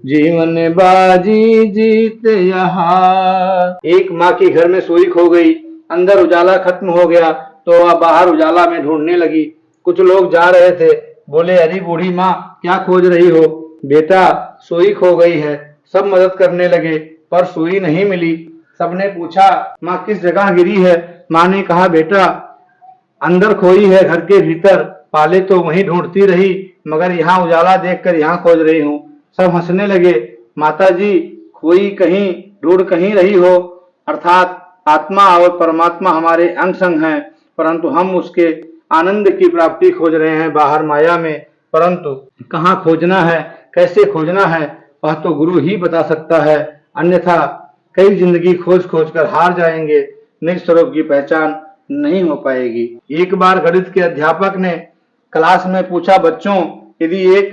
जीवन बाजी जीत यहाँ। एक माँ की घर में सुई खो गई, अंदर उजाला खत्म हो गया तो वह बाहर उजाला में ढूंढने लगी। कुछ लोग जा रहे थे, बोले अरे बूढ़ी माँ क्या खोज रही हो? बेटा सुई खो गई है। सब मदद करने लगे पर सुई नहीं मिली। सबने पूछा माँ किस जगह गिरी है? माँ ने कहा बेटा अंदर खोई है घर के भीतर, पहले तो वहीं ढूंढती रही मगर यहाँ उजाला देखकर यहाँ खोज रही हूँ। सब हंसने लगे। माता जी खोई कहीं ढूंढ कहीं रही हो, अर्थात आत्मा और परमात्मा हमारे अंग संग हैं, परंतु हम उसके आनंद की प्राप्ति खोज रहे हैं बाहर माया में। परंतु कहाँ खोजना है, कैसे खोजना है वह तो गुरु ही बता सकता है, अन्यथा कई जिंदगी खोज खोज कर हार जाएंगे, निज स्वरूप की पहचान नहीं हो पाएगी। एक बार गणित के अध्यापक ने क्लास में पूछा, बच्चों यदि एक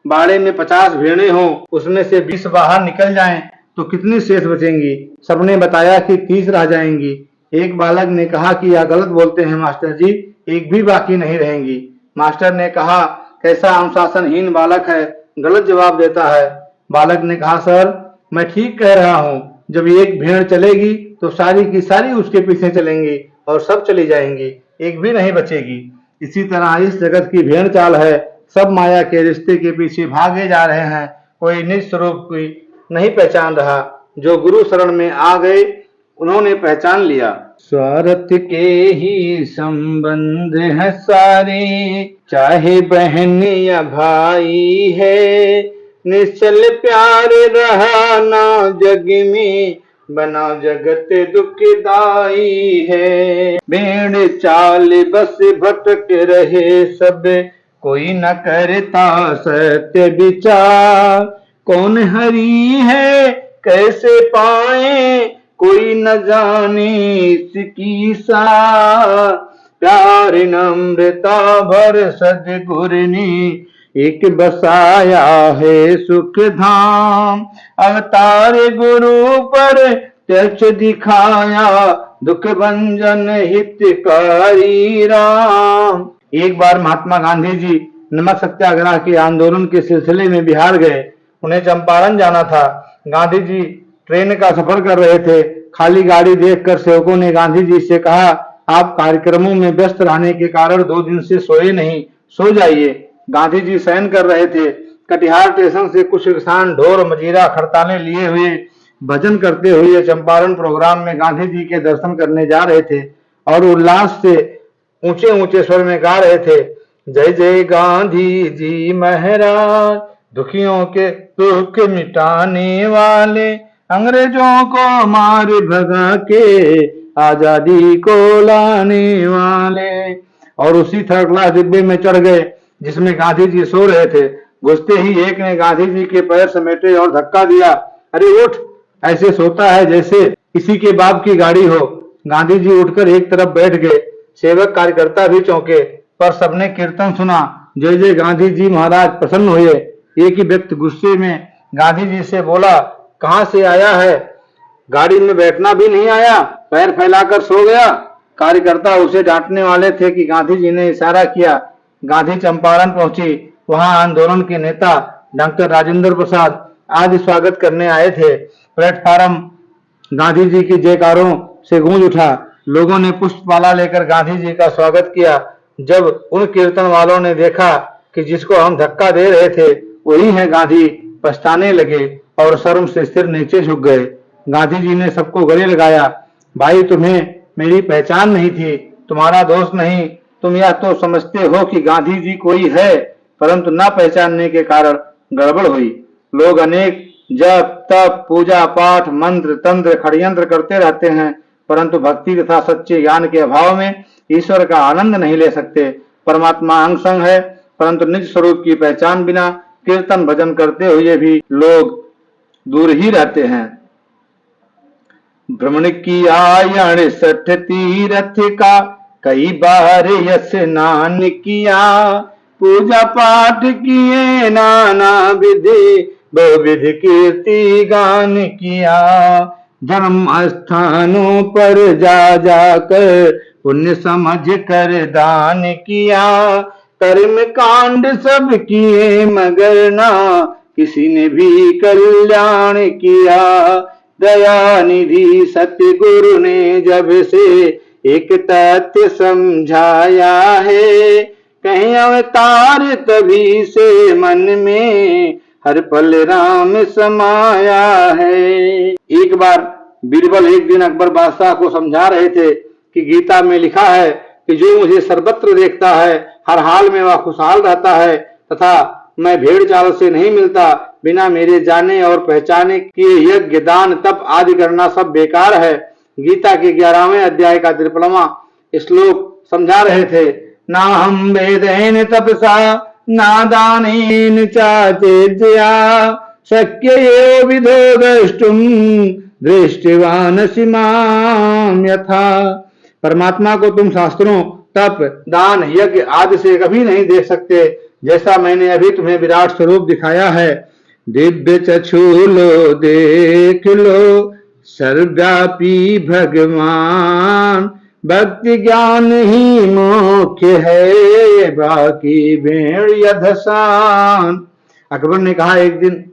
बाड़े में 50 भेड़ें हों, उसमें से 20 बाहर निकल जाएं तो कितनी शेष बचेंगी? सबने बताया कि 30 रह जाएंगी। एक बालक ने कहा कि यह गलत बोलते हैं मास्टर जी, एक भी बाकी नहीं रहेंगी। मास्टर ने कहा कैसा अनुशासनहीन बालक है, गलत जवाब देता है। बालक ने कहा सर मैं ठीक कह रहा हूँ, जब एक भेड़ चलेगी तो सारी की सारी उसके पीछे चलेंगी और सब चली जाएंगी, एक भी नहीं बचेगी। इसी तरह इस जगत की भेड़ चाल है, सब माया के रिश्ते के पीछे भागे जा रहे हैं, कोई निज स्वरूप की नहीं पहचान रहा। जो गुरु शरण में आ गए उन्होंने पहचान लिया। स्वार्थ के ही संबंध है सारे, चाहे बहन या भाई है, निश्चल प्यार रहा ना जग में, बना जगत दुखदाई है। भेड़ चाल बस भटक रहे सब, कोई न करता सत्य विचार। कौन हरि है कैसे पाए, कोई न जाने इसकी सार। प्यार नम्रता भर सद्गुरु ने एक बसाया है सुख धाम। अवतार गुरु पर त्यक्ष दिखाया, दुख भंजन हितकारी राम। एक बार महात्मा गांधी जी नमक सत्याग्रह के आंदोलन के सिलसिले में बिहार गए। उन्हें चंपारण जाना था। गांधी जी ट्रेन का सफर कर रहे थे। खाली गाड़ी देखकर सेवकों ने गांधी जी से कहा, आप कार्यक्रमों में व्यस्त रहने के कारण 2 दिन से सोए नहीं, सो जाइए। गांधी जी शयन कर रहे थे। कटिहार स्टेशन से कुछ किसान ढोल मजीरा खड़ताले लिए हुए भजन करते हुए चंपारण प्रोग्राम में गांधी जी के दर्शन करने जा रहे थे और उल्लास से ऊंचे ऊंचे स्वर में गा रहे थे, जय जय गांधी जी महाराज, दुखियों के दुख मिटाने वाले, अंग्रेजों को मार भगा के आजादी को लाने वाले। और उसी थर्ड क्लास डिब्बे में चढ़ गए जिसमें गांधी जी सो रहे थे। घुसते ही एक ने गांधी जी के पैर समेटे और धक्का दिया। अरे उठ, ऐसे सोता है जैसे किसी के बाप की गाड़ी हो। गांधी जी उठकर एक तरफ बैठ गए। सेवक कार्यकर्ता भी चौंके, पर सबने कीर्तन सुना, जय जय गांधी जी महाराज प्रसन्न हुए। एक ही व्यक्ति गुस्से में गांधी जी से बोला, कहां से आया है, गाड़ी में बैठना भी नहीं आया, पैर फैलाकर सो गया। कार्यकर्ता उसे डांटने वाले थे कि गांधी जी ने इशारा किया। गांधी चंपारण पहुंची। वहां आंदोलन के नेता डॉक्टर राजेंद्र प्रसाद आदि स्वागत करने आए थे। प्लेटफार्म गांधी जी की जयकारों से गूंज उठा। लोगों ने पुष्पमाला लेकर गांधी जी का स्वागत किया। जब उन कीर्तन वालों ने देखा कि जिसको हम धक्का दे रहे थे वही है गांधी, पछताने लगे और शर्म से सिर नीचे झुक गए। गांधी जी ने सबको गले लगाया, भाई तुम्हें मेरी पहचान नहीं थी, तुम्हारा दोस्त नहीं, तुम यह तो समझते हो कि गांधी जी कोई है, परंतु न पहचानने के कारण गड़बड़ हुई। लोग अनेक जप तप पूजा पाठ मंत्र तंत्र षड्यंत्र करते रहते हैं, परंतु भक्ति तथा सच्चे ज्ञान के अभाव में ईश्वर का आनंद नहीं ले सकते। परमात्मा अंग संग है, परंतु निज स्वरूप की पहचान बिना कीर्तन भजन करते हुए भी लोग दूर ही रहते हैं। भ्रमण किया 68 तीर्थ का, कई बार स्नान किया, पूजा पाठ किए नाना विधि, बहुविध कीर्ति गान किया। धर्म स्थानों पर जा जाकर पुण्य समझ कर दान किया, कर्म कांड सब किए मगर ना किसी ने भी कल्याण किया। दया निधि सतगुरु ने जब से एक तथ्य समझाया है, कहीं अवतार तभी से मन में हर पल राम समाया है। एक बार बीरबल एक दिन अकबर बादशाह को समझा रहे थे कि गीता में लिखा है कि जो मुझे सर्वत्र देखता है हर हाल में वह खुशहाल रहता है, तथा मैं भेड़ चाल से नहीं मिलता, बिना मेरे जाने और पहचाने किए यज्ञ दान तप आदि करना सब बेकार है। गीता के 11वें अध्याय का 53वां श्लोक समझा रहे थे। ना हम वेदेन तपसा ना दानेन चाचेज्या, शक्य एव विधो द्रष्टुम दृष्टिवानसि माम यथा। परमात्मा को तुम शास्त्रों तप दान यज्ञ आदि से कभी नहीं देख सकते, जैसा मैंने अभी तुम्हें विराट स्वरूप दिखाया है। दिव्य चक्षु लो देख लो, सर्वव्यापी भगवान, भक्ति ज्ञान ही मुख्य है, बाकी भेड़िया धसान। अकबर ने कहा, एक दिन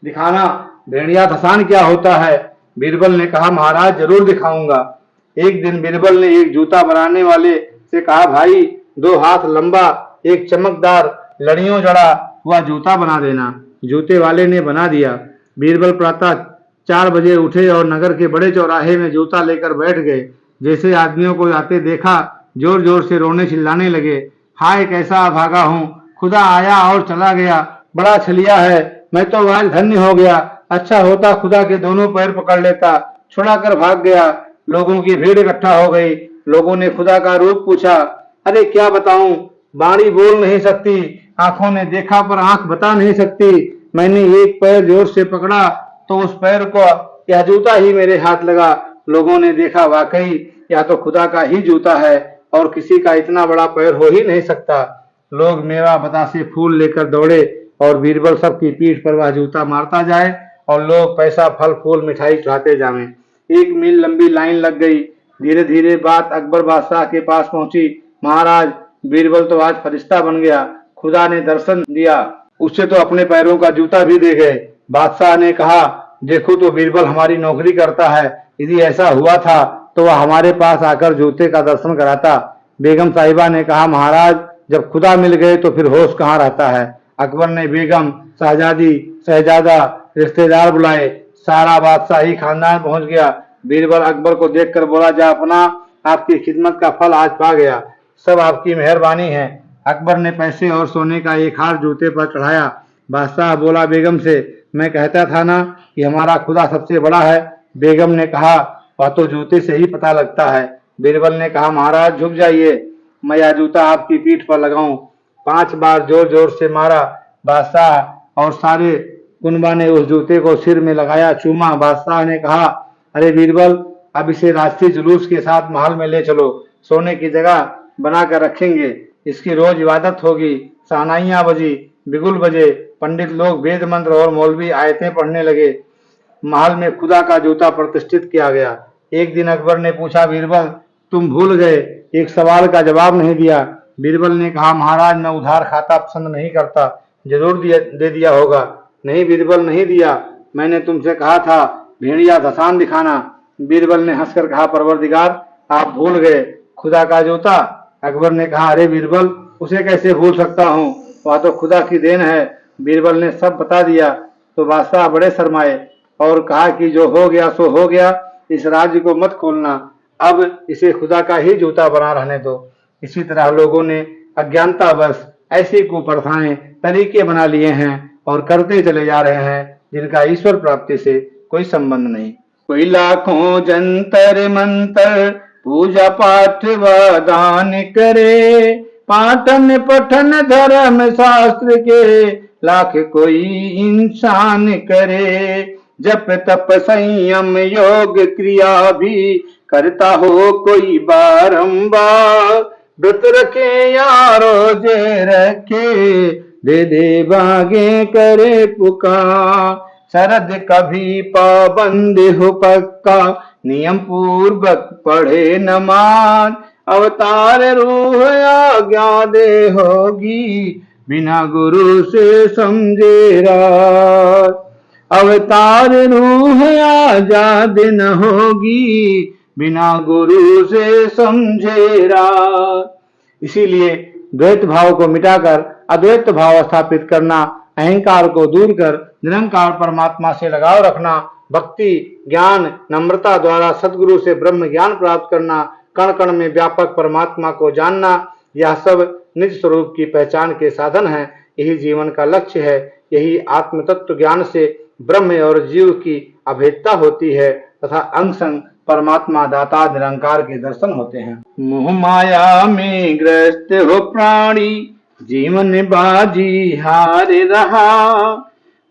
दिखाना भेड़िया धसान क्या होता है। बीरबल ने कहा, महाराज जरूर दिखाऊंगा। एक दिन बीरबल ने एक जूता बनाने वाले से कहा, भाई 2 हाथ लंबा एक चमकदार लड़ियों जड़ा हुआ जूता बना देना। जूते वाले ने बना दिया। बीरबल प्रातः 4 बजे उठे और नगर के बड़े चौराहे में जूता लेकर बैठ गए। जैसे आदमियों को आते देखा जोर जोर से रोने चिल्लाने लगे, हाय कैसा अभागा हूँ, खुदा आया और चला गया, बड़ा छलिया है, मैं तो आज धन्य हो गया, अच्छा होता खुदा के दोनों पैर पकड़ लेता, छुड़ा कर भाग गया। लोगों की भीड़ इकट्ठा हो गई। लोगों ने खुदा का रूप पूछा। अरे क्या बताऊं, वाणी बोल नहीं सकती, आंखों ने देखा पर आंख बता नहीं सकती। मैंने एक पैर जोर से पकड़ा तो उस पैर को यह जूता ही मेरे हाथ लगा। लोगों ने देखा वाकई यह तो खुदा का ही जूता है और किसी का इतना बड़ा पैर हो ही नहीं सकता। लोग मेवा बतासे फूल लेकर दौड़े और बीरबल सबकी पीठ पर वह जूता मारता जाए और लोग पैसा फल फूल मिठाई चढ़ाते जावें। 1 मील लंबी लाइन लग गई। धीरे धीरे बात अकबर बादशाह के पास पहुंची। महाराज, बीरबल तो आज फरिश्ता बन गया, खुदा ने दर्शन दिया, उससे तो अपने पैरों का जूता भी दे गए। बादशाह ने कहा, देखो तो बीरबल हमारी नौकरी करता है, यदि ऐसा हुआ था तो वह हमारे पास आकर जूते का दर्शन कराता। बेगम साहिबा ने कहा, महाराज जब खुदा मिल गए तो फिर होश कहाँ रहता है। अकबर ने बेगम, शहजादी, शहजादा, रिश्तेदार बुलाए। सारा बादशाही खानदान पहुंच गया। बीरबल अकबर को देखकर बोला, जा अपना, आपकी खिदमत का फल आज पा गया, सब आपकी मेहरबानी है। अकबर ने पैसे और सोने का 1 हार जूते पर चढ़ाया। बादशाह बोला बेगम से, मैं कहता था ना कि हमारा खुदा सबसे बड़ा है। बेगम ने कहा, वह तो जूते से ही पता लगता है। बीरबल ने कहा, महाराज झुक जाइए, मैं यह जूता आपकी पीठ पर लगाऊं। 5 बार जोर जोर से मारा। बादशाह और सारे कुनबा ने उस जूते को सिर में लगाया, चूमा। बादशाह ने कहा, अरे बीरबल, अब इसे राष्ट्रीय जुलूस के साथ महल में ले चलो, सोने की जगह बनाकर रखेंगे, इसकी रोज इबादत होगी। शहनाइयां बजी, बिगुल बजे, पंडित लोग वेद मंत्र और मौलवी आयतें पढ़ने लगे। महल में खुदा का जूता प्रतिष्ठित किया गया। एक दिन अकबर ने पूछा, बीरबल, तुम भूल गए, एक सवाल का जवाब नहीं दिया। बीरबल ने कहा, महाराज, मैं उधार खाता पसंद नहीं करता, जरूर दे दिया होगा। नहीं बीरबल, नहीं दिया, मैंने तुमसे कहा था भेड़िया धसान दिखाना। बीरबल ने हंसकर कहा, परवरदिगार, आप भूल गए खुदा का जूता। अकबर ने कहा, अरे बीरबल, उसे कैसे भूल सकता हूँ, वह तो खुदा की देन है। बीरबल ने सब बता दिया तो बादशाह बड़े शर्माए और कहा कि जो हो गया सो हो गया, इस राज्य को मत खोलना, अब इसे खुदा का ही जूता बना रहने दो। इसी तरह लोगों ने अज्ञानतावश ऐसी कुप्रथाएं तरीके बना लिए हैं और करते चले जा रहे हैं जिनका ईश्वर प्राप्ति से कोई संबंध नहीं। कोई लाखों जंतर मंतर पूजा पाठ व दान करे, पाठन पठन धर्म शास्त्र के लाख कोई इंसान करे। जप तप संयम योग क्रिया भी करता हो कोई बारंबार, व्रत रखे या रोजे रखे, दे दे बागे करे पुकार। शरद कभी पाबंद हो पक्का, नियम पूर्वक पढ़े नमाज, अवतार रूह आज्ञा दे होगी, बिना गुरु से समझे रात। अवतार रूह आजाद न होगी, बिना गुरु से समझे रात। इसीलिए द्वैत भाव को मिटाकर अद्वैत भाव स्थापित करना, अहंकार को दूर कर निरंकार परमात्मा से लगाव रखना, भक्ति ज्ञान नम्रता द्वारा सदगुरु से ब्रह्म ज्ञान प्राप्त करना, कण कण में व्यापक परमात्मा को जानना, यह सब निज स्वरूप की पहचान के साधन है। यही जीवन का लक्ष्य है। यही आत्म तत्व ज्ञान से ब्रह्म और जीव की अभेदता होती है तथा अंग संग परमात्मा दाता निरंकार के दर्शन होते हैं। मोह माया में ग्रस्त हो प्राणी, जीवन बाजी हार रहा।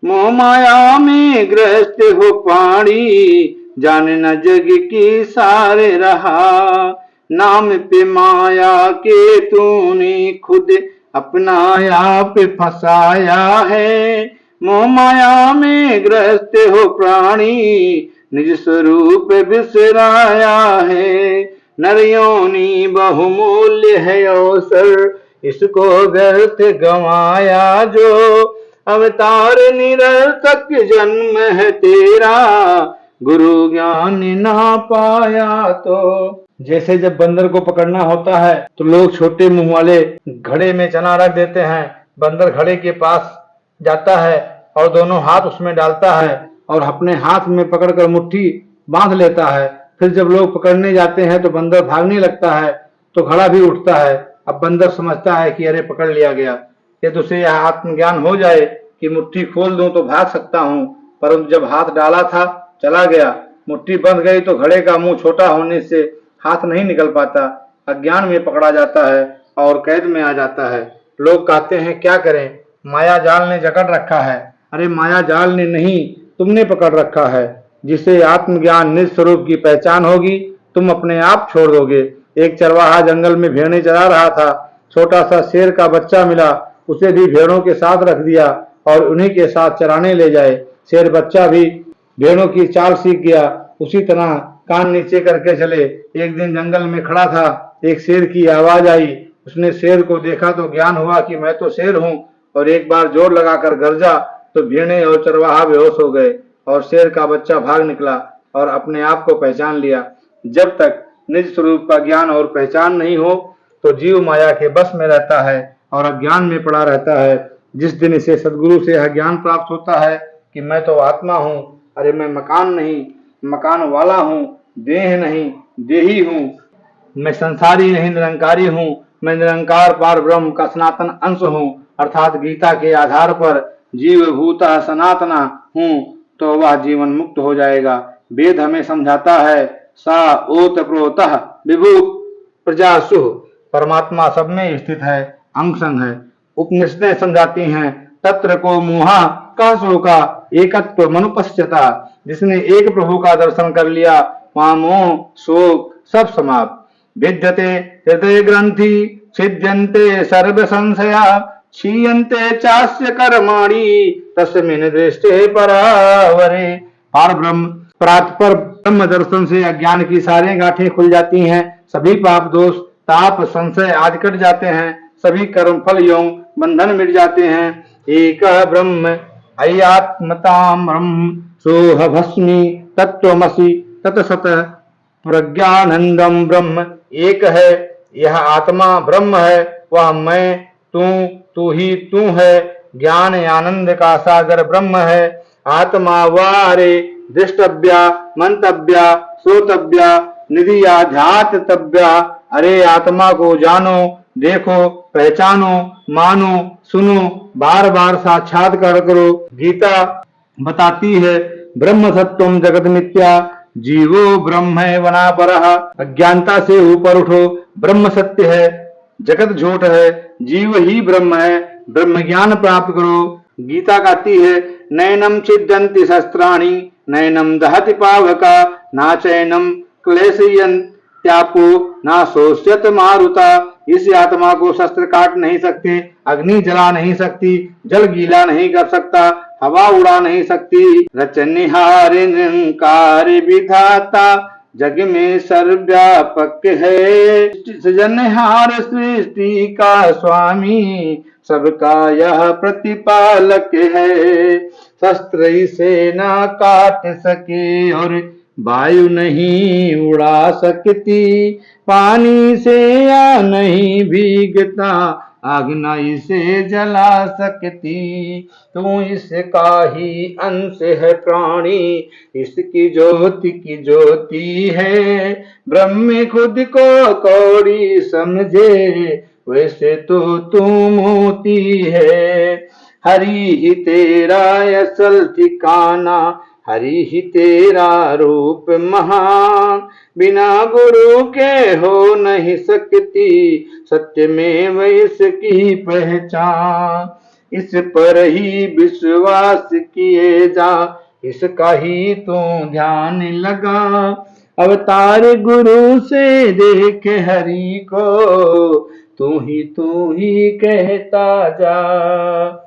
मोह माया में ग्रस्त हो प्राणी, जान न जग की सार रहा। नाम पे माया के तूने खुद अपना आप फंसाया है। मोह माया में ग्रस्त हो प्राणी, निज स्वरूप बिसराया है। नर योनि बहुमूल्य है अवसर, इसको व्यर्थ गंवाया जो। अवतार निरर्थक जन्म है तेरा, गुरु ज्ञान ना पाया तो। जैसे जब बंदर को पकड़ना होता है तो लोग छोटे मुंह वाले घड़े में चना रख देते हैं। बंदर घड़े के पास जाता है और दोनों हाथ उसमें डालता है और अपने हाथ में पकड़कर मुट्ठी बांध लेता है। फिर जब लोग पकड़ने जाते हैं तो बंदर भागने लगता है तो घड़ा भी उठता है। अब बंदर समझता है कि अरे पकड़ लिया गया, यदि उसे यह आत्मज्ञान हो जाए कि मुट्ठी खोल दूं तो भाग सकता हूं, परंतु जब हाथ डाला था चला गया, मुट्ठी बंध गई तो घड़े का मुंह छोटा होने से हाथ नहीं निकल पाता, अज्ञान में पकड़ा जाता है और कैद में आ जाता है। लोग कहते हैं क्या करें, माया जाल ने जकड़ रखा है। अरे माया जाल ने नहीं, तुमने पकड़ रखा है। जिसे आत्मज्ञान निज स्वरूप की पहचान होगी तुम अपने आप छोड़ दोगे। एक चरवाहा जंगल में भेड़ें चरा रहा था, छोटा सा शेर का बच्चा मिला, उसे भी भेड़ों के साथ रख दिया और उन्हीं के साथ चराने ले जाए। शेर बच्चा भी भेड़ों की चाल सीख गया, उसी तरह कान नीचे करके चले। एक दिन जंगल में खड़ा था, एक शेर की आवाज आई, उसने शेर को देखा तो ज्ञान हुआ कि मैं तो शेर हूँ और एक बार जोर लगाकर गरजा तो भेड़ें और चरवाहा बेहोश हो गए और शेर का बच्चा भाग निकला और अपने आप को पहचान लिया। जब तक निज स्वरूप का ज्ञान और पहचान नहीं हो तो जीव माया के बस में रहता है और अज्ञान में पड़ा रहता है। जिस दिन इसे सदगुरु से यह ज्ञान प्राप्त होता है कि मैं तो आत्मा हूँ, अरे मैं मकान नहीं मकान वाला हूँ, देह नहीं देही हूँ, मैं संसारी नहीं निरंकारी हूँ, मैं निरंकार पार ब्रह्म का सनातन अंश हूँ, अर्थात गीता के आधार पर जीव भूता सनातना हूँ तो वह जीवन मुक्त हो जाएगा। वेद हमें समझाता है सा ओत प्रोतः विभु प्रजासु, परमात्मा सब में स्थित है, अंग संग है। उपनिषदें समझाती हैं तत्र को मोहा का शोका एकत्व मनुपश्यता, जिसने एक प्रभु का दर्शन कर लिया वहां मोह शोक सब समाप्त। विद्यते हृदय ग्रंथि छिद्यन्ते सर्व संशया क्षीयन्ते चास्य कर्माणि तस्मिन् दृष्टे परावरे। पार ब्रह्म परात्पर ब्रह्म दर्शन से अज्ञान की सारी गांठें खुल जाती हैं, सभी पाप दोष ताप संशय आदि कट जाते हैं, सभी कर्म फल यौन बंधन मिट जाते हैं। एक ब्रह्म अय्यात्मतां ब्रह्म सोऽहमस्मि तत्त्वमसि तत्सत प्रज्ञानंदम ब्रह्म। एक है, यह आत्मा ब्रह्म है, वह मैं तू ही तू है, ज्ञान आनंद का सागर ब्रह्म है। आत्मा वारे दृष्टव्या मंतव्या श्रोतव्या निधियाध्यात्तव्या। अरे आत्मा को जानो देखो पहचानो मानो सुनो बार बार साक्षात्कार करो। गीता बताती है ब्रह्म सत्यम जगत मिथ्या जीवो ब्रह्म वना परः। अज्ञानता से ऊपर उठो, ब्रह्म सत्य है जगत झूठ है, जीव ही ब्रह्म है, ब्रह्म ज्ञान प्राप्त करो। गीता कहती है नैनम छिद्यन्ति शस्त्राणि नैनम दहति पावका नाचैनम क्लेशयन्त्यापो ना शोष्यत मारुता। इस आत्मा को शस्त्र काट नहीं सकते, अग्नि जला नहीं सकती, जल गीला नहीं कर सकता, हवा उड़ा नहीं सकती। रचनिहार निरंकार विधाता जग में सर्वव्यापक है, सृजनहार सृष्टि का स्वामी सबका यह प्रतिपालक है। शस्त्र इसे ना काट सके और वायु नहीं उड़ा सकती, पानी से या नहीं भीगता आग न इसे जला सकती। तू इसका ही अंश है प्राणी, इसकी ज्योति की ज्योति है। ब्रह्म खुद को कौड़ी समझे वैसे तो तू मोती है। हरि ही तेरा असल ठिकाना, हरि ही तेरा रूप महान। बिना गुरु के हो नहीं सकती सत्य में इसकी पहचान। इस पर ही विश्वास किए जा, इसका ही तू ध्यान लगा। अवतार गुरु से देख हरि को, तू ही कहता जा।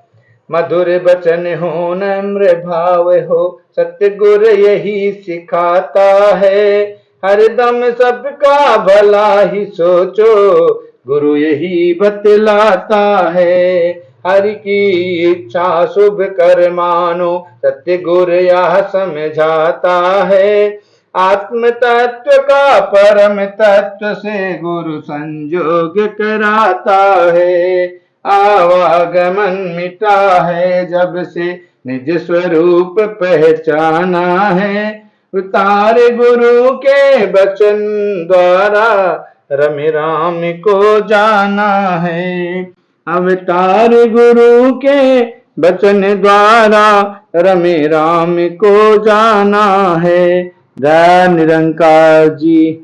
मधुर बचन हो नम्र भाव हो, सत्य गुर यही सिखाता है। हरदम सबका भला ही सोचो, गुरु यही बतलाता है। हरि की इच्छा शुभ कर मानो, सत्य गुरु यह समझाता है। आत्म तत्व का परम तत्व से गुरु संजोग कराता है। आवागमन मिटा है जब से निज स्वरूप पहचाना है। उतारे गुरु के वचन द्वारा रमि राम को जाना है। अवतार गुरु के वचन द्वारा रमि राम को जाना है। जय निरंकार जी।